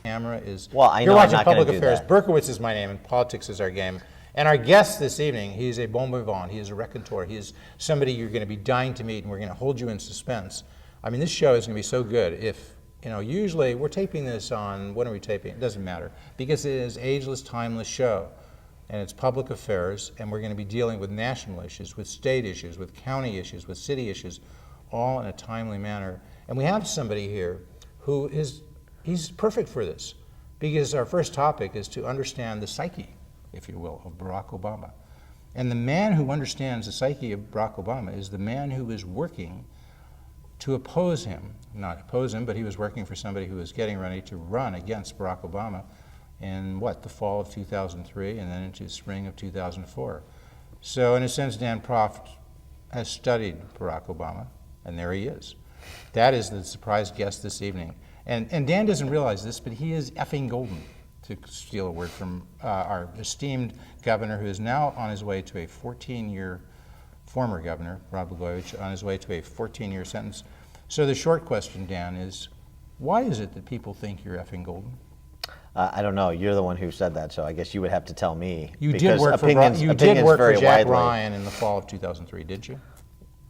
camera is. Well, I know you're watching I'm not gonna Public do Affairs. that. Berkowitz is my name, and politics is our game. And our guest this evening, he's a bon vivant. He is a raconteur. He is somebody you're going to be dying to meet, and we're going to hold you in suspense. I mean, this show is going to be so good. If usually we're taping this on, when are we taping? It doesn't matter, because it is ageless, timeless show, and it's public affairs, and we're going to be dealing with national issues, with state issues, with county issues, with city issues, all in a timely manner. And we have somebody here who he's perfect for this, because our first topic is to understand the psyche, if you will, of Barack Obama. And the man who understands the psyche of Barack Obama is the man who is working to oppose him. Not oppose him, but he was working for somebody who was getting ready to run against Barack Obama in the fall of 2003 and then into the spring of 2004. So in a sense, Dan Proft has studied Barack Obama, and there he is. That is the surprise guest this evening. And Dan doesn't realize this, but he is effing golden, to steal a word from our esteemed governor, who is now on his way to a 14-year, former governor, Rod Blagojevich, on his way to a 14-year sentence. So the short question, Dan, is why is it that people think you're effing golden? I don't know. You're the one who said that, so I guess you would have to tell me. You did work for Jack Ryan in the fall of 2003, did you?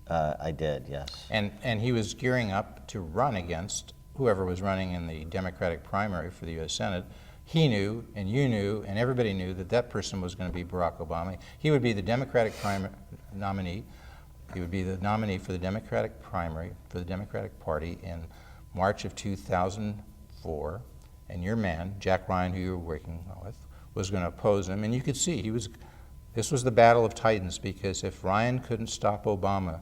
I did, yes. And he was gearing up to run against whoever was running in the Democratic primary for the U.S. Senate. He knew, and you knew, and everybody knew that that person was going to be Barack Obama. He would be the Democratic nominee. He would be the nominee for the Democratic primary for the Democratic Party in March of 2004. And your man, Jack Ryan, who you were working with, was going to oppose him. And you could see this was the battle of titans, because if Ryan couldn't stop Obama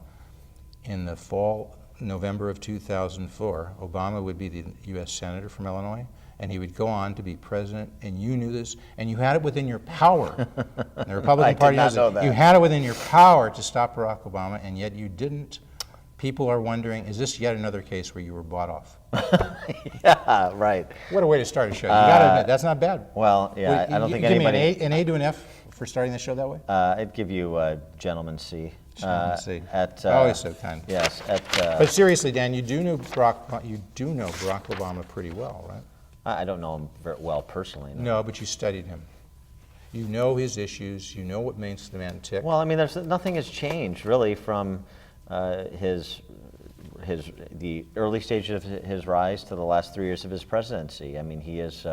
in the fall, November of 2004, Obama would be the U.S. Senator from Illinois, and he would go on to be president, and you knew this, and you had it within your power. And the Republican Party knows that. You had it within your power to stop Barack Obama, and yet you didn't. People are wondering, is this yet another case where you were bought off? Yeah, right. What a way to start a show. You got to admit, that's not bad. Well, yeah, I don't think anybody... Give me an A to an F for starting the show that way? I'd give you a gentleman's C. C. Always so kind. Yes. But seriously, Dan, you do know Barack Obama pretty well, right? I don't know him very well personally. No, but you studied him. You know his issues. You know what makes the man tick. Well, I mean, nothing has changed really from the early stages of his rise to the last 3 years of his presidency. I mean, he is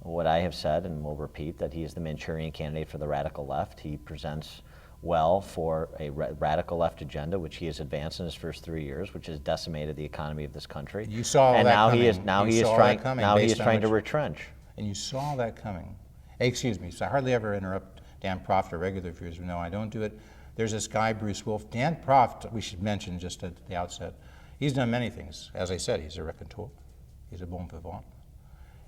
what I have said, and will repeat, that he is the Manchurian candidate for the radical left. He presents well for a radical left agenda, which he has advanced in his first 3 years, which has decimated the economy of this country. You saw and that now coming. he is trying to retrench. And you saw that coming. Hey, excuse me. So I hardly ever interrupt Dan Proft, or regular viewers who know I don't do it. There's this guy, Bruce Wolf. Dan Proft, we should mention just at the outset, he's done many things. As I said, he's a raconteur. He's a bon vivant.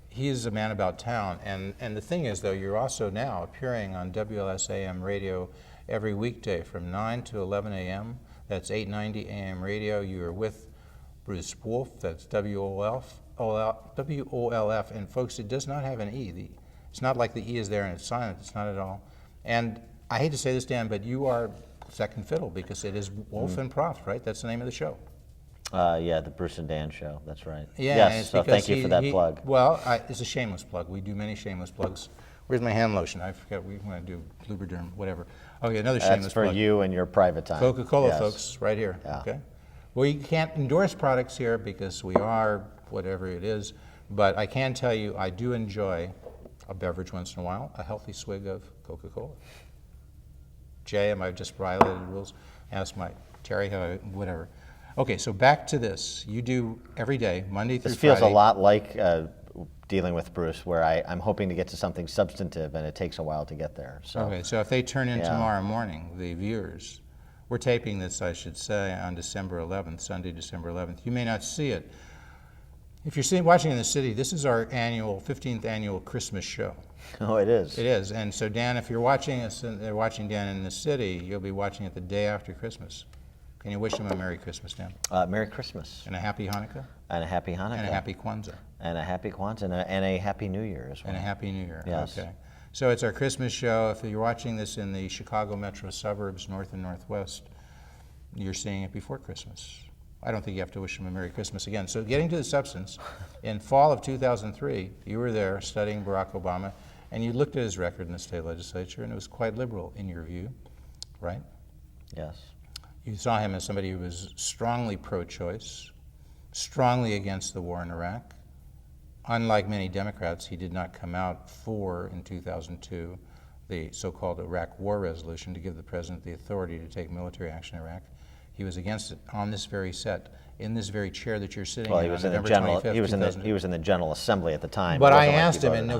He is a man about town. And the thing is, though, you're also now appearing on WLS-AM radio every weekday from 9 to 11 a.m. That's 890 AM radio. You are with Bruce Wolf. That's WOLF. And folks, it does not have an E. It's not like the E is there and it's silent. It's not at all. And I hate to say this, Dan, but you are second fiddle, because it is Wolf and Proft, right? That's the name of the show. Yeah, the Bruce and Dan show. That's right. Yeah, yes, so thank you for that plug. Well, it's a shameless plug. We do many shameless plugs. Where's my hand lotion? I forget. We want to do Lubriderm, whatever. Okay, another shameless plug. That's for you and your private time. Coca-Cola, yes. folks, right here. Yeah. Okay. Well, you can't endorse products here because we are whatever it is, but I can tell you I do enjoy a beverage once in a while, a healthy swig of Coca-Cola. Jay, am I just violated the rules? Ask my Terry, whatever. Okay, so back to this. You do every day, Monday through Friday. This feels a lot like dealing with Bruce, where I'm hoping to get to something substantive, and it takes a while to get there. So. Okay, so if they turn in tomorrow morning, the viewers, we're taping this, I should say, on December 11th, Sunday, December 11th. You may not see it. If you're watching in the city, this is our 15th annual Christmas show. Oh, it is. It is. And so, Dan, if you're watching us, and they're watching Dan in the city, you'll be watching it the day after Christmas. Can you wish them a Merry Christmas, Dan? Merry Christmas. And a Happy Hanukkah? And a Happy Hanukkah. And a Happy Kwanzaa. And a Happy Kwanzaa, and a Happy New Year as well. And a Happy New Year. Yes. Okay. So it's our Christmas show. If you're watching this in the Chicago metro suburbs, north and northwest, you're seeing it before Christmas. I don't think you have to wish him a Merry Christmas again. So getting to the substance, in fall of 2003, you were there studying Barack Obama, and you looked at his record in the state legislature, and it was quite liberal in your view, right? Yes. You saw him as somebody who was strongly pro-choice, strongly against the war in Iraq. Unlike many Democrats, he did not come out for, in 2002, the so-called Iraq War Resolution to give the president the authority to take military action in Iraq. He was against it on this very set, in this very chair that you're sitting Well, in he was on in the November general. 25th, He was in the 2002. he was in the General Assembly at the time. But It I wasn't like he asked him voted in on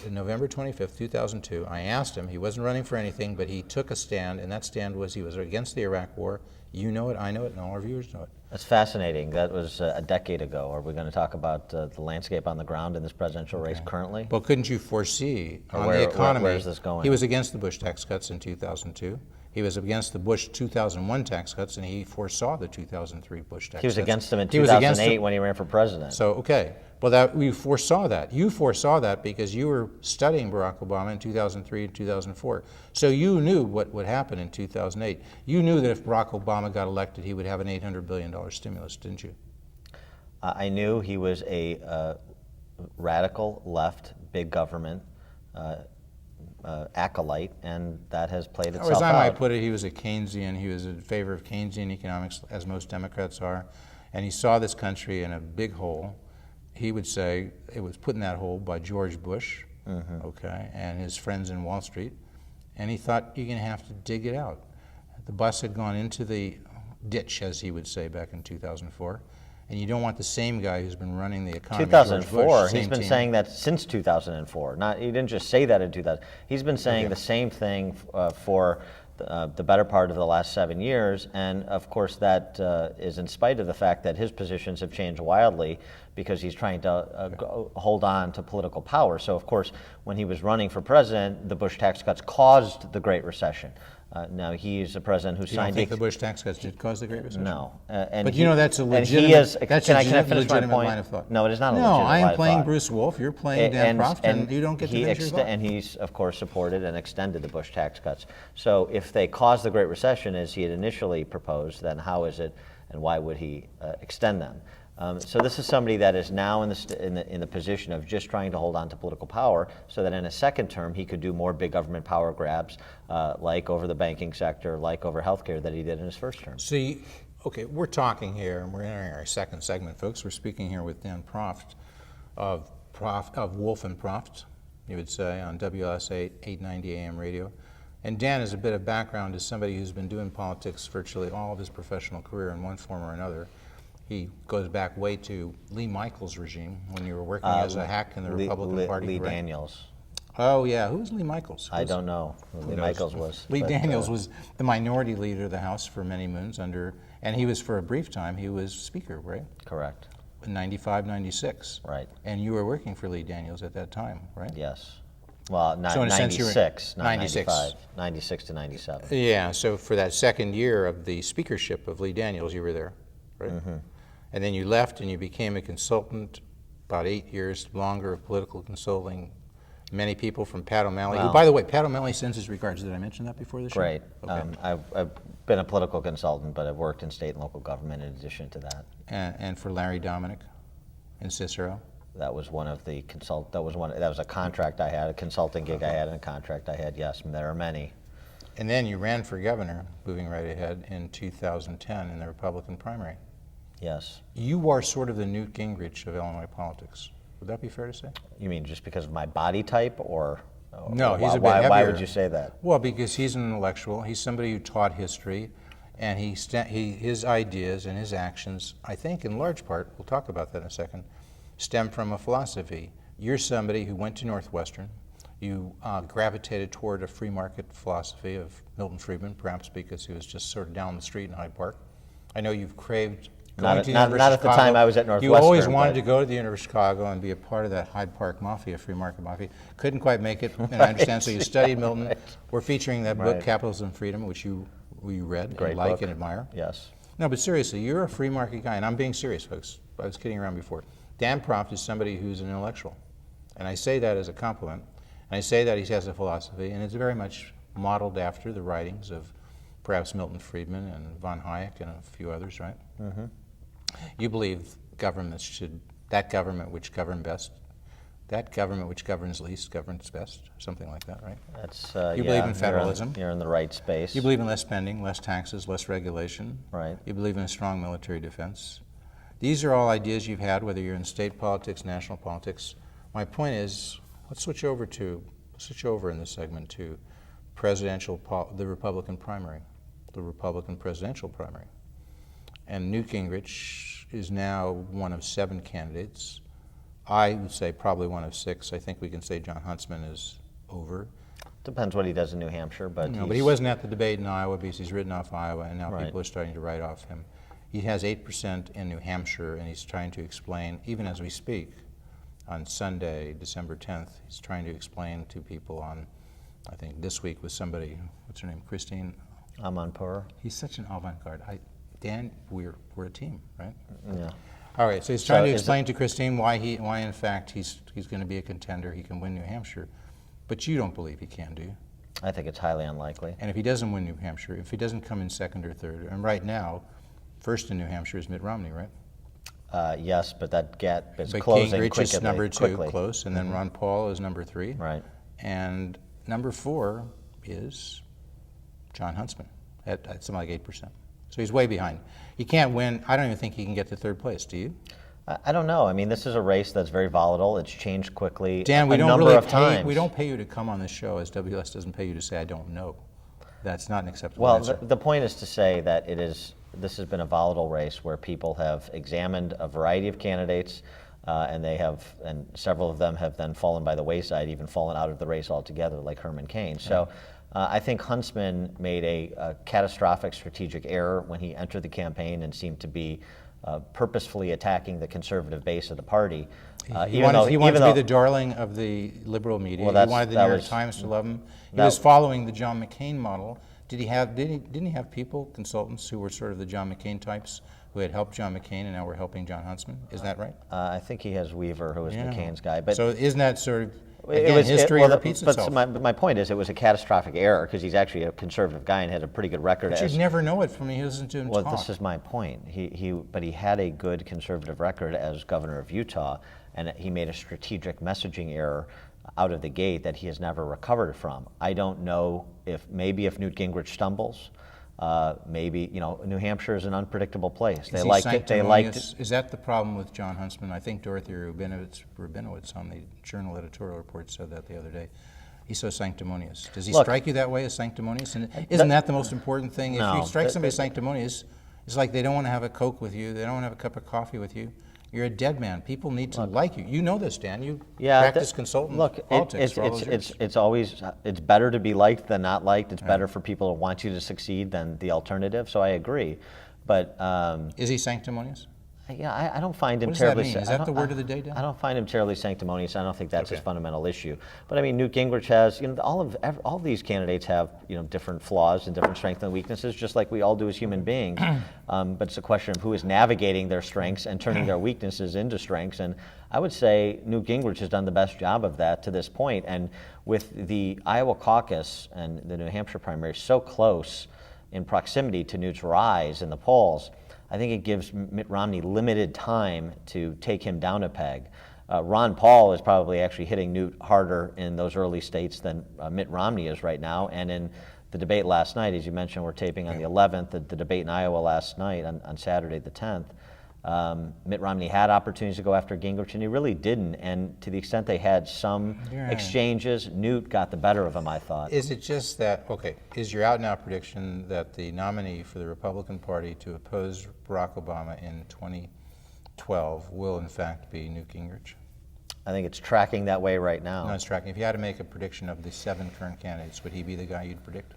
it. November 25th, 2002, I asked him, he wasn't running for anything, but he took a stand, and that stand was he was against the Iraq War. You know it, I know it, and all our viewers know it. That's fascinating. That was a decade ago. Are we going to talk about the landscape on the ground in this presidential race currently? Well, couldn't you foresee Or on where- the economy? where is this going? He was against the Bush tax cuts in 2002. He was against the Bush 2001 tax cuts, and he foresaw the 2003 Bush tax cuts. He was against them in He was against 2008 them. when he ran for president. So, okay. Well, that we foresaw that. You foresaw that because you were studying Barack Obama in 2003 and 2004. So you knew what would happen in 2008. You knew that if Barack Obama got elected, he would have an $800 billion stimulus, didn't you? I knew he was a radical left, big government acolyte, and that has played Or itself as I might out. put it, he was a Keynesian. He was in favor of Keynesian economics, as most Democrats are. And he saw this country in a big hole. He would say it was put in that hole by George Bush, okay, and his friends in Wall Street. And he thought, you're going to have to dig it out. The bus had gone into the ditch, as he would say, back in 2004. And you don't want the same guy who's been running the economy. George 2004. Bush, He's same been team. saying that since 2004. Not he didn't just say that in 2000. He's been saying the same thing for the better part of the last 7 years, and of course that is in spite of the fact that his positions have changed wildly because he's trying to hold on to political power. So of course, when he was running for president, the Bush tax cuts caused the Great Recession. Now he's a president who You don't signed. think the Bush tax cuts did cause the Great Recession? No, and But you know that's a legitimate. And he is. That's can a I finish my legitimate point? line of thought. No, it is not a No, legitimate I line am of playing thought. Bruce Wolf. You're playing Dan Proft, and you don't get to finish your thought. And he's, of course, supported and extended the Bush tax cuts. So if they caused the Great Recession as he had initially proposed, then how is it and why would he extend them? So this is somebody that is now in the position of just trying to hold on to political power so that in a second term he could do more big government power grabs like over the banking sector, like over healthcare that he did in his first term. See, okay, we're talking here, and we're entering our second segment, folks. We're speaking here with Dan Proft of Wolf and Proft, you would say, on WLS 890 AM radio. And Dan has a bit of background as somebody who's been doing politics virtually all of his professional career in one form or another. He goes back way to Lee Michaels' regime when you were working as a hack in the Republican Party. Lee right? Daniels. Oh, yeah. Who was Lee Michaels? I don't know who Lee knows? Michaels was. Lee but, Daniels was the minority leader of the House for many moons and he was for a brief time, he was Speaker, right? Correct. In 95, 96. Right. And you were working for Lee Daniels at that time, right? Yes. Well, not So in a sense you were- 96, not 96. 95. 96 to 97. Yeah, so for that second year of the speakership of Lee Daniels, you were there, right? And then you left and you became a consultant, about 8 years longer of political consulting. Many people from Pat O'Malley, who, Well- by the way, Pat O'Malley sends his regards. Did I mention that before the show? Great. Okay. I've been a political consultant, but I've worked in state and local government in addition to that. And for Larry Dominic and Cicero. That was one of the that was a contract I had, a consulting gig I had, and a contract I had. Yes, and there are many. And then you ran for governor, moving right ahead, in 2010 in the Republican primary. Yes. You are sort of the Newt Gingrich of Illinois politics. Would that be fair to say? You mean just because of my body type, or No, he's a bit why heavier. would you say that? Well, because he's an intellectual. He's somebody who taught history, and his ideas and his actions, I think in large part, we'll talk about that in a second, stem from a philosophy. You're somebody who went to Northwestern. You gravitated toward a free market philosophy of Milton Friedman, perhaps because he was just sort of down the street in Hyde Park. I know you've craved going to the University not of at the time Chicago. I was at You Northwestern. always wanted but- to go to the University of Chicago and be a part of that Hyde Park mafia, free market mafia. Couldn't quite make it, and I understand. So you studied Milton. Right. We're featuring that book, Right. Capitalism and Freedom, which you read Great and like book. and admire. Yes. No, but seriously, you're a free market guy, and I'm being serious, folks. I was kidding around before. Dan Proft is somebody who's an intellectual, and I say that as a compliment. And I say that he has a philosophy, and it's very much modeled after the writings of perhaps Milton Friedman and von Hayek and a few others, right? You believe governments should, that government which governs best, that government which governs least governs best, something like that, right? That's You believe in federalism. You're in the right space. You believe in less spending, less taxes, less regulation. Right. You believe in a strong military defense. These are all ideas you've had, whether you're in state politics, national politics. My point is, let's switch over in this segment to the Republican primary, the Republican presidential primary. And Newt Gingrich is now one of 7 candidates. I would say probably one of 6. I think we can say John Huntsman is over. Depends what he does in New Hampshire, but No, but he wasn't at the debate in Iowa because he's written off Iowa, and now Right. people are starting to write off him. He has 8% in New Hampshire, and he's trying to explain, even as we speak, on Sunday, December 10th, he's trying to explain to people on, I think this week with somebody, what's her name, Christine? Amanpour. He's such an avant-garde. Dan, we're a team, right? Yeah. All right, so he's trying to is explain to Christine why in fact he's going to be a contender. He can win New Hampshire, but you don't believe he can, do you? I think it's highly unlikely. And if he doesn't win New Hampshire, if he doesn't come in second or third, and right now, first in New Hampshire is Mitt Romney, right? Yes, but that gap is But closing Gingrich quickly. is number 2, quickly. close, and then Ron Paul is number 3. Right. And number 4 is John Huntsman at something like 8%. So he's way behind. He can't win. I don't even think he can get to third place. Do you? I don't know. I mean, this is a race that's very volatile. It's changed quickly. Dan, we a don't number really of pay. times. We don't pay you to come on this show, as WS doesn't pay you to say I don't know. That's not an acceptable Well, answer. the point is to say that this has been a volatile race where people have examined a variety of candidates, and several of them have then fallen by the wayside, even fallen out of the race altogether, like Herman Cain. So I think Huntsman made a catastrophic strategic error when he entered the campaign and seemed to be purposefully attacking the conservative base of the party. He wanted to be the darling of the liberal media. Well, He wanted the New York Times to love him. He was following the John McCain model. Didn't he have people, consultants, who were sort of the John McCain types, who had helped John McCain and now were helping John Huntsman? Isn't that right? I think he has Weaver, who was Yeah. McCain's guy. But so isn't that sort of, again, history repeats itself? But my point is, it was a catastrophic error because he's actually a conservative guy and had a pretty good record. But you'd never know it from me. He listened to him Well, talk. this is my point. But he had a good conservative record as governor of Utah, and he made a strategic messaging error out of the gate that he has never recovered from. I don't know if Newt Gingrich stumbles. Maybe New Hampshire is an unpredictable place. Is he sanctimonious? Is that the problem with John Huntsman? I think Dorothy Rabinowitz on the Journal editorial report said that the other day. He's so sanctimonious. Does he strike you that way, as sanctimonious? And isn't that the most important thing? No, if you strike somebody as sanctimonious, it's like they don't want to have a Coke with you. They don't want to have a cup of coffee with you. You're a dead man. People need to like you. You know this, Dan. You practice consultant politics for all those years. It's better to be liked than not liked. It's better for people to want you to succeed than the alternative. So I agree, but is he sanctimonious? Yeah, I don't find him what does terribly. That mean? Is that the word of the day, Dan? I don't find him terribly sanctimonious. I don't think that's his fundamental issue. But I mean, Newt Gingrich has, all of these candidates have, different flaws and different strengths and weaknesses, just like we all do as human beings. But it's a question of who is navigating their strengths and turning their weaknesses into strengths. And I would say Newt Gingrich has done the best job of that to this point. And with the Iowa caucus and the New Hampshire primary so close in proximity to Newt's rise in the polls, I think it gives Mitt Romney limited time to take him down a peg. Ron Paul is probably actually hitting Newt harder in those early states than Mitt Romney is right now. And in the debate last night, as you mentioned, we're taping on the 11th, the debate in Iowa last night on Saturday the 10th, Mitt Romney had opportunities to go after Gingrich, and he really didn't. And to the extent they had some exchanges, Newt got the better of him, I thought. Is it just that, is your out-and-out prediction that the nominee for the Republican Party to oppose Barack Obama in 2012 will, in fact, be Newt Gingrich? I think it's tracking that way right now. No, it's tracking. If you had to make a prediction of the 7 current candidates, would he be the guy you'd predict?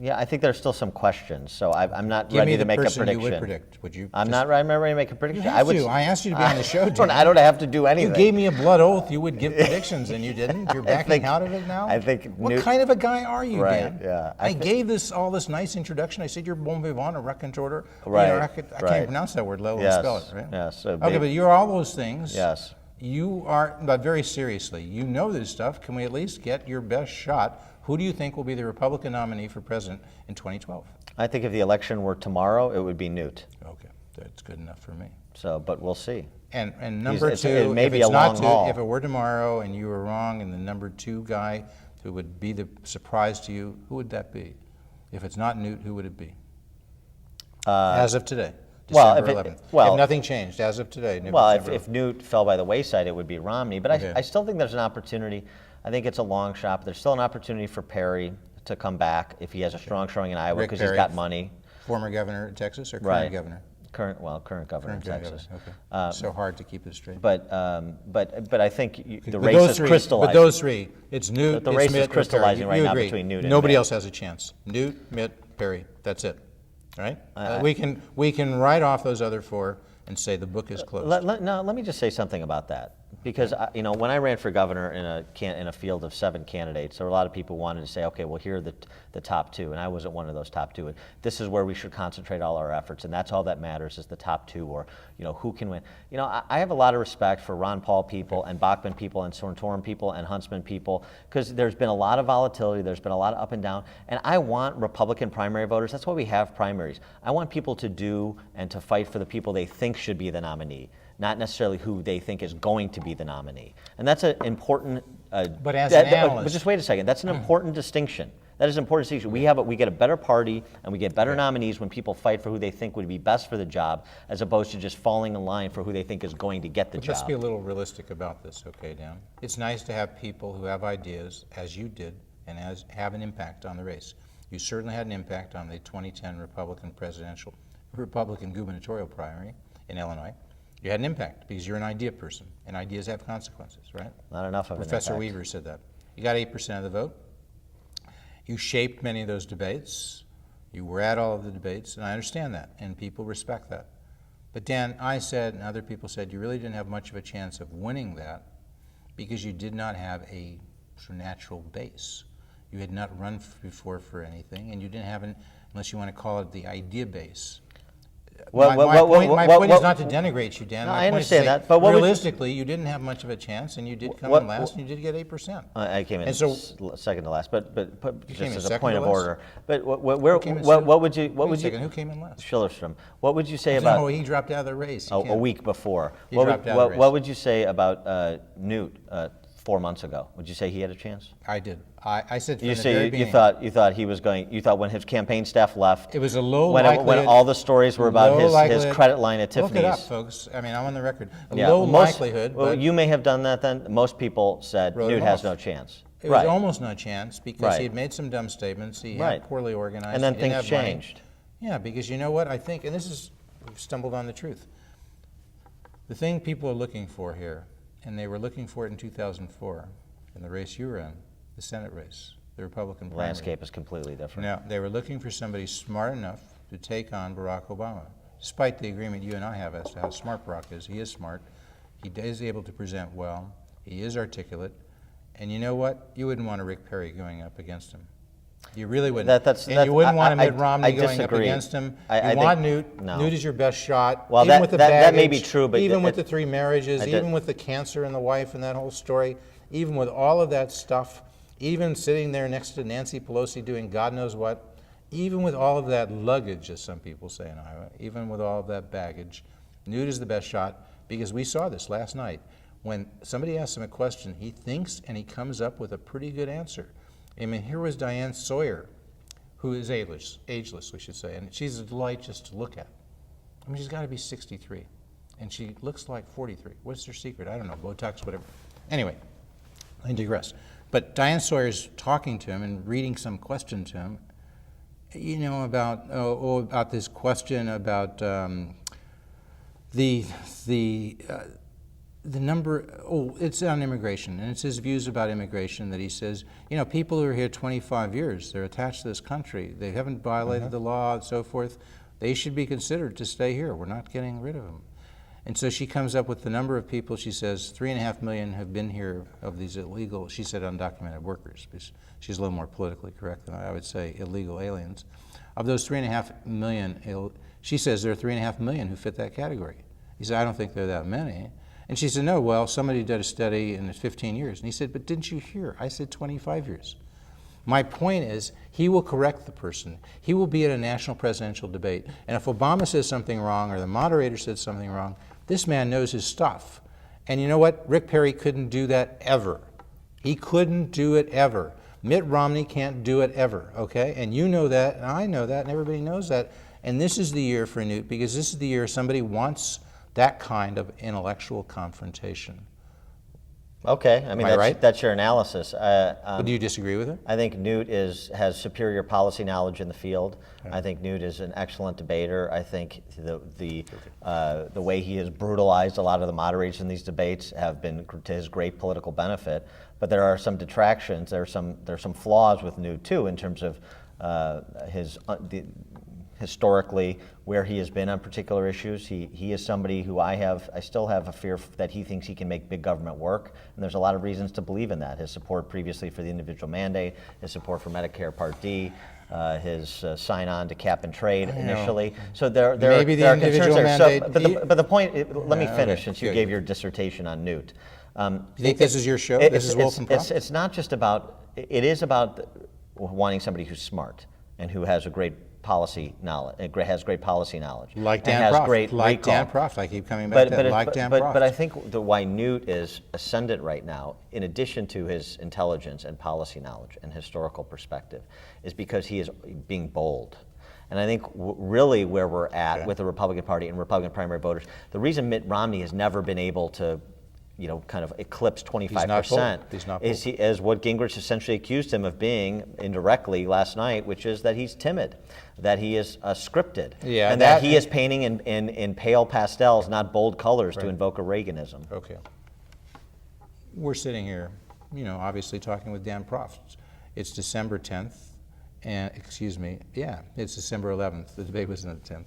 Yeah, I think there's still some questions, so I'm not ready to make a prediction. Give me the person you would predict. Would you? I'm not ready to make a prediction. You have to. I asked you to be on the show, Dan. I don't have to do anything. You gave me a blood oath you would give predictions, and you didn't. You're backing out of it now? I think what kind of a guy are you, Dan? Yeah. I gave all this nice introduction. I said you're bon vivant, a raconteur. Right. I can't pronounce that word, let alone spell it, right? Yes. Okay, but you're all those things. Yes. You are, but very seriously, you know this stuff. Can we at least get your best shot? Who do you think will be the Republican nominee for president in 2012? I think if the election were tomorrow, it would be Newt. Okay. That's good enough for me. So, but we'll see. And number It two, may if be it's a not long two, haul. if it were tomorrow and you were wrong, and the number 2 guy who would be the surprise to you, who would that be? If it's not Newt, who would it be? As of today, well, December if it- 11th. well- if nothing changed, as of today. Well, December if Newt fell by the wayside, it would be Romney. But Okay. I still think there's an opportunity. I think it's a long shot. But there's still an opportunity for Perry to come back if he has a strong showing in Iowa Rick because he's Perry, got money. former governor of Texas or current Right. governor? Current governor in Current Texas. governor, okay. So hard to keep it straight. But I think the But race those is three- crystallizing. But those three, it's Newt, But the it's race is Mitt, or Perry. crystallizing right You now agree. between Newt and Nobody Mitt. else has a chance. Newt, Mitt, Perry, that's it, all right? We can write off those other 4 and say the book is closed. Let me just say something about that. Because when I ran for governor in a field of 7 candidates, there were a lot of people who wanted to say, okay, well, here are the top 2, and I wasn't one of those top 2. And this is where we should concentrate all our efforts, and that's all that matters is the top 2, or who can win. I have a lot of respect for Ron Paul people and Bachman people and Santorum people and Huntsman people, because there's been a lot of volatility, there's been a lot of up and down, and I want Republican primary voters. That's why we have primaries. I want people to do and to fight for the people they think should be the nominee, not necessarily who they think is going to be the nominee. And that's an important. But as an analyst- but just wait a second. That's an important distinction. That is an important distinction. We get a better party and we get better nominees when people fight for who they think would be best for the job, as opposed to just falling in line for who they think is going to get the But job. let's be a little realistic about this, okay, Dan? It's nice to have people who have ideas, as you did, and have an impact on the race. You certainly had an impact on the 2010 Republican gubernatorial primary in Illinois. You had an impact because you're an idea person, and ideas have consequences, right? Not enough of an Professor impact. Weaver said that. You got 8% of the vote. You shaped many of those debates. You were at all of the debates, and I understand that, and people respect that. But Dan, I said, and other people said, you really didn't have much of a chance of winning that because you did not have a natural base. You had not run before for anything, and you didn't have unless you want to call it the idea base. My point is not to denigrate you, Dan. No, My I point is to understand say, that, but what would- realistically, you didn't have much of a chance, and you did come What- in last, and you did get 8%. I came in And so- second to last, but You came just in as a second point to of last? order. But what came in would second? you Wait a what second, would who came in last? Schillerstrom? What would you say No, about he dropped out of the race. a week before? He What dropped would, out of the what race. would you say about Newt 4 months ago? Would you say he had a chance? I did. I said from You the very say you beginning. thought he was going. You thought when his campaign staff left, It was a low when likelihood. all the stories were about low his likelihood- credit line at Look it up, Tiffany's. folks. I mean, I'm on the record. A Yeah, low most- likelihood, Well, but you may have done that then. Most people said Wrote Newt him has off. no chance. it Right. was almost no chance because Right. he had made some dumb statements. He Right. had poorly organized. And then he didn't things have money. changed. Yeah, because you know what? I think, and this is, we've stumbled on the truth. The thing people are looking for here, and they were looking for it in 2004, in the race you were in, the Senate race, the Republican The primary. landscape is completely different. No, they were looking for somebody smart enough to take on Barack Obama. Despite the agreement you and I have as to how smart Barack is, he is smart. He is able to present well. He is articulate. And you know what? You wouldn't want a Rick Perry going up against him. You really wouldn't. You wouldn't want a Mitt Romney going up disagree. against him. I You want think- Newt. no. Newt is your best shot. Well, even that- with the that may be baggage, true, but even with it- the 3 marriages, I did- even with the cancer and the wife and that whole story, even with all of that stuff, even sitting there next to Nancy Pelosi doing God knows what, even with all of that luggage, as some people say in Iowa, even with all of that baggage, Newt is the best shot because we saw this last night. When somebody asks him a question, he thinks and he comes up with a pretty good answer. I mean, here was Diane Sawyer, who is ageless, we should say, and she's a delight just to look at. I mean, she's got to be 63, and she looks like 43. What's her secret? I don't know, Botox, whatever. Anyway, I digress. But Diane Sawyer's talking to him and reading some question to him, you know, about this question about the number, it's on immigration, and it's his views about immigration that he says, you know, people who are here 25 years, they're attached to this country, they haven't violated the law and so forth, they should be considered to stay here. We're not getting rid of them. And so she comes up with the number of people, she says 3.5 million have been here of these illegal, she said undocumented workers, because she's a little more politically correct than I would say illegal aliens. Of those 3.5 million, she says there are 3.5 million who fit that category. He said, I don't think there are that many. And she said, no, well, somebody did a study in 15 years. And he said, but didn't you hear? I said 25 years. My point is, he will correct the person. He will be at a national presidential debate. And if Obama says something wrong or the moderator said something wrong, this man knows his stuff. And you know what? Rick Perry couldn't do that ever. He couldn't do it ever. Mitt Romney can't do it ever, okay? And you know that, and I know that, and everybody knows that. And this is the year for Newt, because this is the year somebody wants that kind of intellectual confrontation. Okay, I mean, Am I right? that's your analysis. But do you disagree with it? I think Newt has superior policy knowledge in the field. Okay. I think Newt is an excellent debater. I think the way he has brutalized a lot of the moderators in these debates have been to his great political benefit. But there are some detractions. There are some flaws with Newt too, in terms of historically where he has been on particular issues. He is somebody who I still have a fear that he thinks he can make big government work, and there's a lot of reasons to believe in that. His support previously for the individual mandate, his support for Medicare Part D, his sign-on to cap and trade initially. So there are concerns there. But the point, let me finish since you gave your dissertation on Newt. You think this is your show? This is Wolf and Proft? It's not just about, it is about wanting somebody who's smart and who has a great policy knowledge, has great policy knowledge. Like Dan Proft. I keep coming back to that. Like Dan Proft. But I think why Newt is ascendant right now, in addition to his intelligence and policy knowledge and historical perspective, is because he is being bold. And I think really where we're at with the Republican Party and Republican primary voters, the reason Mitt Romney has never been able to kind of eclipse 25% is what Gingrich essentially accused him of being indirectly last night, which is that he's timid, that he is scripted, and that he is painting in pale pastels, not bold colors, to invoke a Reaganism. Okay. We're sitting here, obviously talking with Dan Proft. It's December 10th, and it's December 11th. The debate was on the 10th.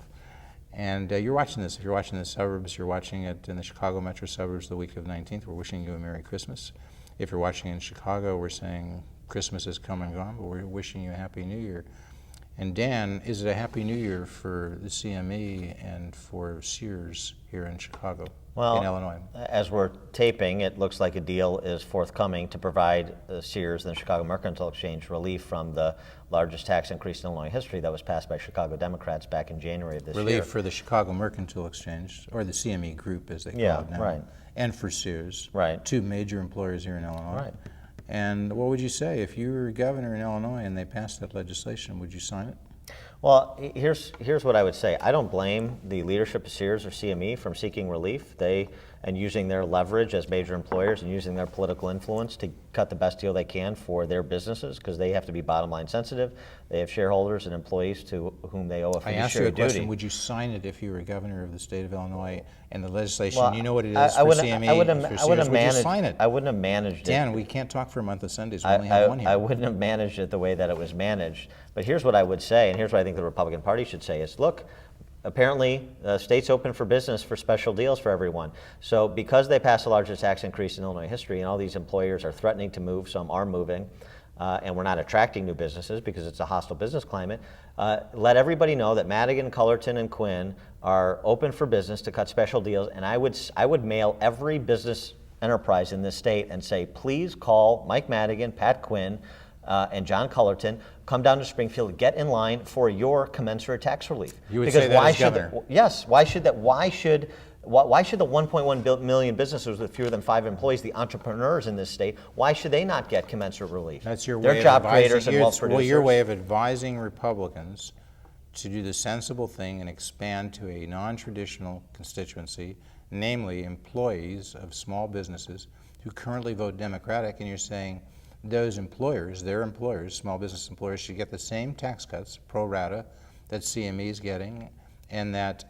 And you're watching this. If you're watching the suburbs, you're watching it in the Chicago metro suburbs the week of 19th. We're wishing you a Merry Christmas. If you're watching in Chicago, we're saying Christmas is come and gone, but we're wishing you a Happy New Year. And Dan, is it a Happy New Year for the CME and for Sears here in Chicago, in Illinois? As we're taping, it looks like a deal is forthcoming to provide Sears and the Chicago Mercantile Exchange relief from the largest tax increase in Illinois history that was passed by Chicago Democrats back in January of this year. Relief for the Chicago Mercantile Exchange, or the CME Group as they call it now. Right. And for Sears, right. Two major employers here in Illinois. Right. And what would you say if you were governor in Illinois and they passed that legislation? Would you sign it? Well, here's what I would say. I don't blame the leadership of Sears or CME from seeking relief. And using their leverage as major employers and using their political influence to cut the best deal they can for their businesses, because they have to be bottom line sensitive. They have shareholders and employees to whom they owe a fiduciary duty. I asked you a question, would you sign it if you were governor of the state of Illinois and the legislation, you know what it is for CME, for Sears, would you sign it? I wouldn't have managed it. Dan, we can't talk for a month of Sundays, we only have one here. I wouldn't have managed it the way that it was managed. But here's what I would say, and here's what I think the Republican Party should say is, look, apparently, state's open for business for special deals for everyone. So because they passed the largest tax increase in Illinois history, and all these employers are threatening to move, some are moving, and we're not attracting new businesses because it's a hostile business climate, let everybody know that Madigan, Cullerton, and Quinn are open for business to cut special deals, and I would mail every business enterprise in this state and say, please call Mike Madigan, Pat Quinn, and John Cullerton, come down to Springfield, get in line for your commensurate tax relief. You would say that as governor? Yes. Why should the 1.1 million businesses with fewer than 5 employees, the entrepreneurs in this state, why should they not get commensurate relief? That's your way They're of job advising, creators and wealth producers. Well, your way of advising Republicans to do the sensible thing and expand to a non-traditional constituency, namely employees of small businesses who currently vote Democratic, and you're saying those employers, their employers, small business employers, should get the same tax cuts pro rata that CME is getting and that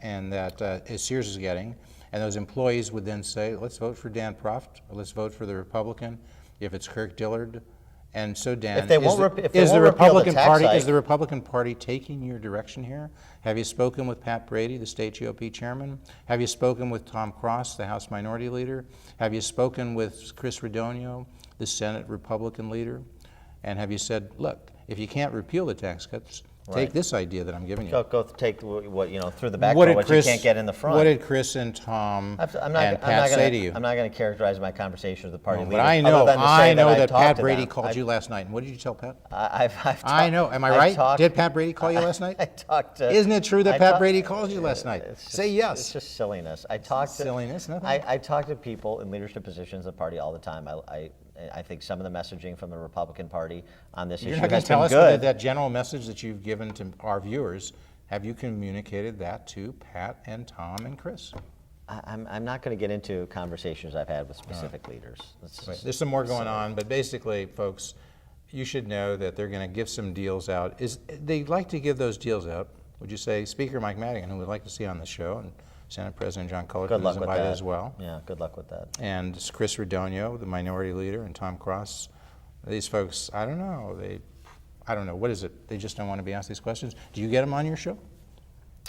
Sears is getting, and those employees would then say, let's vote for Dan Proft, or let's vote for the Republican if it's Kirk Dillard. And so, Dan, is the Republican Party taking your direction here? Have you spoken with Pat Brady, the state GOP chairman? Have you spoken with Tom Cross, the House Minority Leader? Have you spoken with Chris Radonio, the Senate Republican leader? And have you said, look, if you can't repeal the tax cuts, Take this idea that I'm giving you. Go take what through the back door, what you can't get in the front. What did Chris and Tom and Pat say to you? I'm not going to characterize my conversation with the party leaders. But I know that Pat Brady called you last night. And what did you tell Pat? I know. Am I right? Did Pat Brady call you last night? I talked to. Isn't it true that Pat Brady called you last night? Say yes. It's just silliness. Silliness, nothing. I talk to people in leadership positions of the party all the time. I think some of the messaging from the Republican Party on this issue has been good. You're not going to tell us whether that general message that you've given to our viewers, have you communicated that to Pat and Tom and Chris? I'm not going to get into conversations I've had with specific leaders. There's some more going on, but basically, folks, you should know that they're going to give some deals out. They'd like to give those deals out. Would you say Speaker Mike Madigan, who we'd like to see on the show, and Senate President John Cullerton is invited as well. Yeah, good luck with that. And Chris Redonio, the minority leader, and Tom Cross. These folks, I don't know. I don't know. What is it? They just don't want to be asked these questions? Do you get them on your show?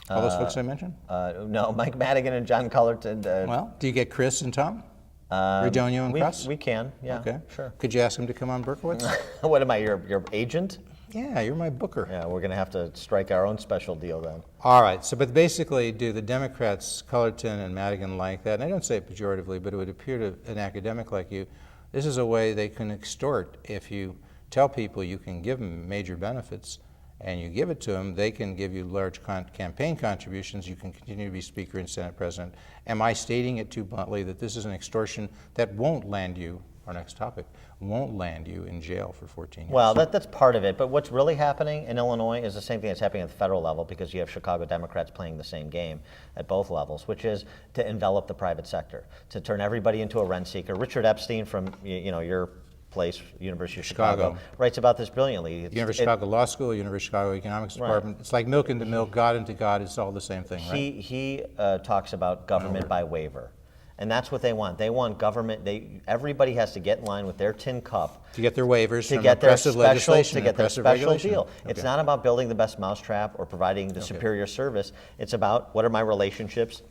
All those folks I mentioned? No, Mike Madigan and John Cullerton. Well, do you get Chris and Tom? Redonio and Cross? We can, yeah. Okay. Sure. Could you ask them to come on Berkowitz? What am I, your agent? Yeah, you're my booker. Yeah, we're going to have to strike our own special deal then. All right, but basically, do the Democrats, Cullerton and Madigan, like that? And I don't say it pejoratively, but it would appear to an academic like you, this is a way they can extort. If you tell people you can give them major benefits and you give it to them, they can give you large campaign contributions. You can continue to be Speaker and Senate President. Am I stating it too bluntly that this is an extortion that won't land you, our next topic, won't land you in jail for 14 years? Well, that's part of it. But what's really happening in Illinois is the same thing that's happening at the federal level, because you have Chicago Democrats playing the same game at both levels, which is to envelop the private sector, to turn everybody into a rent seeker. Richard Epstein from your place, University of Chicago, writes about this brilliantly. University of Chicago Law School, University of Chicago Economics Department. It's like milk into milk, God into God. It's all the same thing, right? He talks about government by waiver. And that's what they want. They want government. Everybody has to get in line with their tin cup to get their waivers to from get their oppressive special, legislation, to get their special deal. Okay. It's not about building the best mousetrap or providing the superior service. It's about what are my relationships.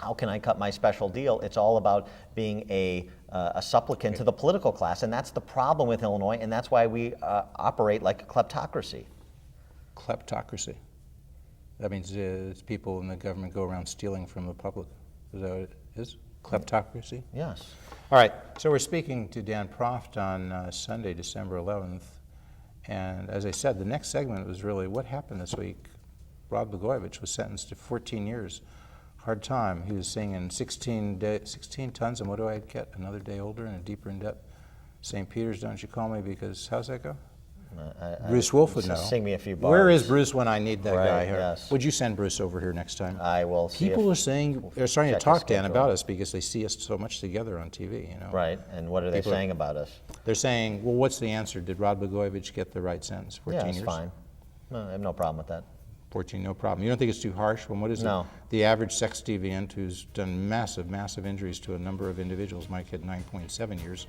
How can I cut my special deal? It's all about being a supplicant to the political class, and that's the problem with Illinois, and that's why we operate like a kleptocracy. Kleptocracy. That means people in the government go around stealing from the public. Is that what it is? Kleptocracy? Yes. All right, so we're speaking to Dan Proft on Sunday, December 11th, and as I said, the next segment was really what happened this week. Rod Blagojevich was sentenced to 14 years. Hard time. He was singing 16 tons, and what do I get? Another day older and deeper in debt. St. Peter's, don't you call me, because how's that go? Bruce Wolf would know. Sing me a few bars. Where is Bruce when I need that guy here? Yes. Would you send Bruce over here next time? I will. People are saying, they're starting to talk, Dan, about us because they see us so much together on TV, you know. Right, and what are they saying about us? They're saying, well, what's the answer? Did Rod Blagojevich get the right sentence? 14 years? Yeah, it's fine. No, I have no problem with that. 14, no problem. You don't think it's too harsh? Well, what is No. The average sex deviant who's done massive, massive injuries to a number of individuals might get 9.7 years,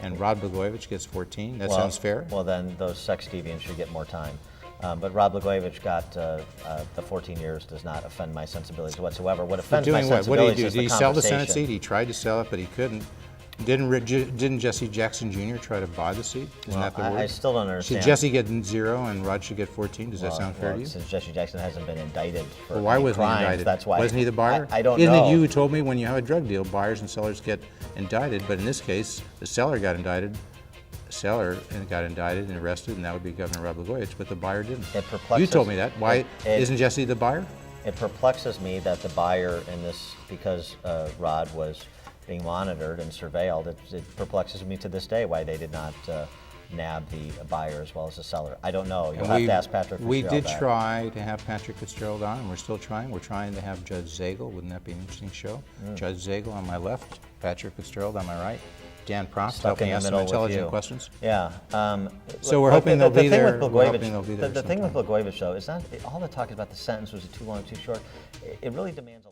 and Rod Blagojevich gets 14? That sounds fair? Well, then those sex deviants should get more time. But Rod Blagojevich got the 14 years does not offend my sensibilities whatsoever. What offends my sensibilities what did he do? is Did the he sell the Senate conversation. seat? He tried to sell it, but he couldn't. Didn't Jesse Jackson Jr. try to buy the seat? Isn't that the word? I still don't understand. Should Jesse get 0 and Rod should get 14? Does that sound fair to you? Since Jesse Jackson hasn't been indicted for Why any wasn't he crimes, indicted? that's why. Wasn't he the buyer? I don't Isn't know. it you who told me when you have a drug deal, buyers and sellers get indicted, but in this case, the seller got indicted. And arrested, and that would be Governor Rod Blagojevich, but the buyer didn't. It perplexes. You told me that. Why isn't Jesse the buyer? It perplexes me that the buyer in this, because Rod was being monitored and surveilled, it perplexes me to this day why they did not nab the buyer as well as the seller. I don't know. You'll have to ask Patrick Fitzgerald. We did that. try to have Patrick Fitzgerald on, and we're still trying. We're trying to have Judge Zagel. Wouldn't that be an interesting show? Judge Zagel on my left, Patrick Fitzgerald on my right. Dan Proft helping ask some intelligent questions. Yeah. So we're hoping they'll be there. The thing with Blagojevich, though, is not all the talk is about the sentence was it too long, too short. It really demands a